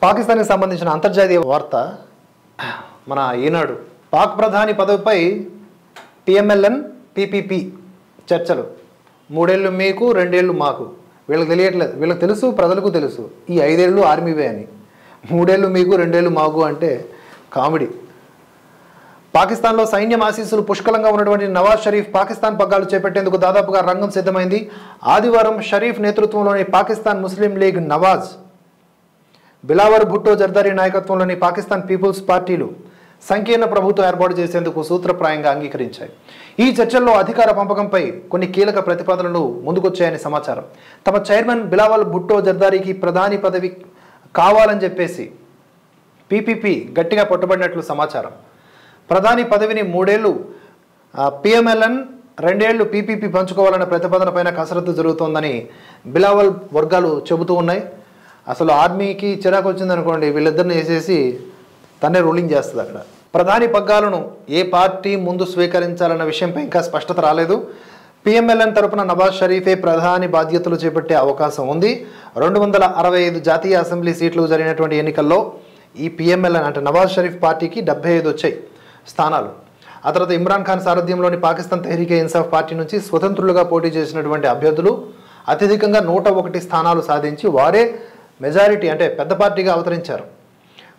పాకిస్తాన్కి సంబంధించిన అంతర్జాతీయ వార్త మన ఈనాడు పాక్ ప్రధాని పదవిపై పిఎంఎల్ఎన్ పిపిపి చర్చలు 3 ఏళ్ళు మీకు 2 ఏళ్ళు మాకు. వీళ్ళకి తెలియట్లేదు, వీళ్ళకి తెలుసు, ప్రజలకు తెలుసు ఈ 5 ఏళ్ళు ఆర్మీవే అని. 3 ఏళ్ళు మీకు 2 ఏళ్ళు మాకు అంటే కామెడీ. పాకిస్తాన్లో సైన్యం ఆశీస్సులు పుష్కలంగా ఉన్నటువంటి నవాజ్ షరీఫ్ పాకిస్తాన్ పగ్గాలు చేపట్టేందుకు దాదాపుగా రంగం సిద్ధమైంది. ఆదివారం షరీఫ్ నేతృత్వంలోని పాకిస్తాన్ ముస్లిం లీగ్ నవాజ్, బిలావర్ భుట్టో జర్దారీ నాయకత్వంలోని పాకిస్తాన్ పీపుల్స్ పార్టీలు సంకీర్ణ ప్రభుత్వం ఏర్పాటు చేసేందుకు సూత్రప్రాయంగా అంగీకరించాయి. ఈ చర్చల్లో అధికార పంపకంపై కొన్ని కీలక ప్రతిపాదనలు ముందుకొచ్చాయని సమాచారం. తమ చైర్మన్ బిలావల్ భుట్టో జర్దారీకి ప్రధాని పదవి కావాలని చెప్పేసి పీపీపీ గట్టిగా పట్టుబడినట్లు సమాచారం. ప్రధాని పదవిని 3 ఏళ్ళు పిఎంఎల్ఎన్ 2 ఏళ్ళు పీపీపీ పంచుకోవాలన్న ప్రతిపాదన పైన కసరత్తు జరుగుతోందని బిలావల్ వర్గాలు చెబుతూ ఉన్నాయి. అసలు ఆర్మీకి చిరాకు వచ్చిందనుకోండి, వీళ్ళిద్దరిని వేసేసి తనే రూలింగ్ చేస్తుంది అక్కడ. ప్రధాని పగ్గాలను ఏ పార్టీ ముందు స్వీకరించాలన్న విషయంపై ఇంకా స్పష్టత రాలేదు. పిఎంఎల్ఎన్ తరపున నవాజ్ షరీఫే ప్రధాని బాధ్యతలు చేపట్టే అవకాశం ఉంది. 265 జాతీయ అసెంబ్లీ సీట్లు జరిగినటువంటి ఎన్నికల్లో ఈ పిఎంఎల్ఎన్ అంటే నవాజ్ షరీఫ్ పార్టీకి 75 వచ్చాయి స్థానాలు. ఆ తర్వాత ఇమ్రాన్ ఖాన్ సారథ్యంలోని పాకిస్తాన్ తెహ్రీకే ఇన్సాఫ్ పార్టీ నుంచి స్వతంత్రులుగా పోటీ చేసినటువంటి అభ్యర్థులు అత్యధికంగా 101 స్థానాలు సాధించి వారే మెజారిటీ అంటే పెద్ద పార్టీగా అవతరించారు.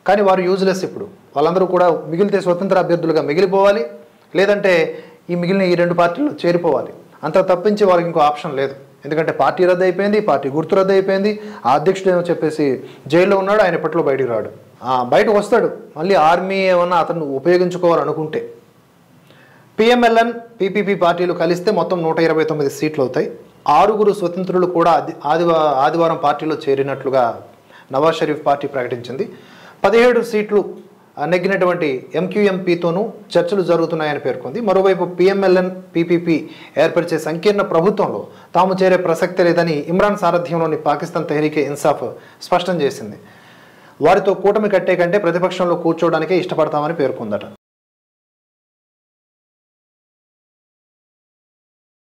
కానీ వారు యూజ్లెస్. ఇప్పుడు వాళ్ళందరూ కూడా మిగిలితే స్వతంత్ర అభ్యర్థులుగా మిగిలిపోవాలి, లేదంటే ఈ మిగిలిన ఈ 2 పార్టీలు చేరిపోవాలి. అంత తప్పించి వాళ్ళకి ఇంకో ఆప్షన్ లేదు. ఎందుకంటే పార్టీ రద్దు అయిపోయింది, పార్టీ గుర్తు రద్దు అయిపోయింది. ఆ అధ్యక్షుడు ఏమో చెప్పేసి జైల్లో ఉన్నాడు, ఆయన ఎప్పట్లో బయటికి రాడు. బయటకు వస్తాడు, మళ్ళీ ఆర్మీ ఏమన్నా అతను ఉపయోగించుకోవాలనుకుంటే. పిఎంఎల్ఎన్ పీపీపీ పార్టీలు కలిస్తే మొత్తం 129 సీట్లు అవుతాయి. 6 స్వతంత్రులు కూడా ఆదివారం పార్టీలో చేరినట్లుగా నవాజ్ షరీఫ్ పార్టీ ప్రకటించింది. 17 సీట్లు నెగ్గినటువంటి ఎంక్యూఎంపీతోనూ చర్చలు జరుగుతున్నాయని పేర్కొంది. మరోవైపు పిఎంఎల్ఎన్ పీపీపీ ఏర్పరిచే సంకీర్ణ ప్రభుత్వంలో తాము చేరే ప్రసక్తి లేదని ఇమ్రాన్ సారథ్యంలోని పాకిస్తాన్ తెహ్రీకే ఇన్సాఫ్ స్పష్టం చేసింది. వారితో కూటమి కట్టే కంటే ప్రతిపక్షంలో కూర్చోవడానికే ఇష్టపడతామని పేర్కొందట.